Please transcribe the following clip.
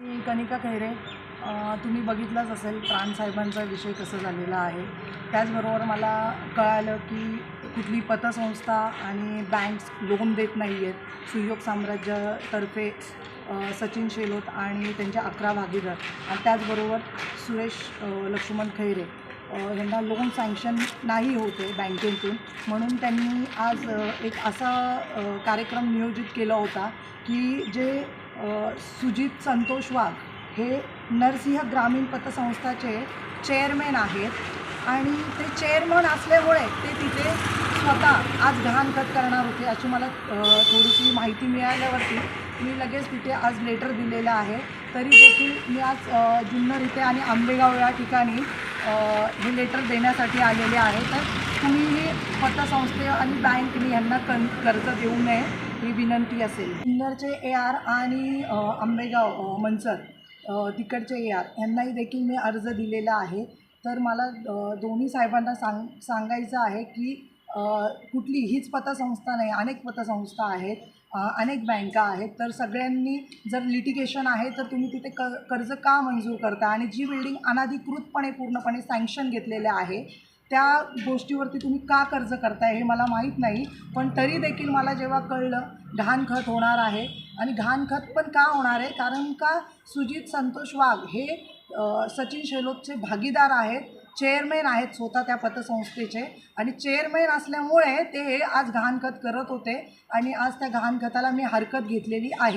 मी कनिका खैरे. तुम्ही बघितलंच असेल प्राणसाहेबांचा विषय कसा झालेला आहे. त्याचबरोबर मला कळालं की कुठली पतसंस्था आणि बँक्स लोन देत नाही आहेत. सुयोग साम्राज्यातर्फे सचिन शेलोत आणि त्यांच्या 11 भागीदार आणि त्याचबरोबर सुरेश लक्ष्मण खैरे यांना लोन सँक्शन नाही होते बँकेतून. म्हणून त्यांनी आज एक असा कार्यक्रम नियोजित केला होता की जे सुजित संतोष वाघ हे नरसिंह ग्रामीण पतसंस्थाचे चेअरमॅन आहेत आणि ते चेअरमन असल्यामुळे ते तिथे स्वतः आज गहाणखत करणार होते अशी मला थोडीशी माहिती मिळाल्यावरती मी लगेच तिथे आज लेटर दिलेलं आहे. तरी देखील मी आज जुन्नर इथे आणि आंबेगाव या ठिकाणी हे लेटर देण्यासाठी आलेले आहे. तर तुम्हीही पतसंस्थे आणि बँकनी यांना कर्ज देऊ नये ही विनंती असेल. जुन्नरचे AR आणि आंबेगाव मनसर तिकडचे AR यांनाही देखील मी अर्ज दिलेला आहे. तर मला दोन्ही साहेबांना सांगायचं आहे की कुठली हीच पतसंस्था नाही, अनेक पतसंस्था आहेत, अनेक बँका आहेत. तर सगळ्यांनी जर लिटिगेशन आहे तर तुम्ही तिथे कर्ज का मंजूर करता आणि जी बिल्डिंग अनधिकृतपणे पूर्णपणे सँक्शन घेतलेले आहे त्या गोष्टीवरती तुम्ही का कर्ज करताय हे मला माहीत नाही. पण तरी देखील मला जेव्हा कळलं गहाणखत होणार आहे आणि गहाणखत पण का होणार आहे कारण का सुजित संतोष वाघ हे सचिन शेलोतचे भागीदार आहेत, चेअरमॅन आहेत स्वतः त्या पतसंस्थेचे आणि चेअरमॅन असल्यामुळे ते आज गहाणखत करत होते आणि आज त्या गहाणखताला मी हरकत घेतलेली आहे.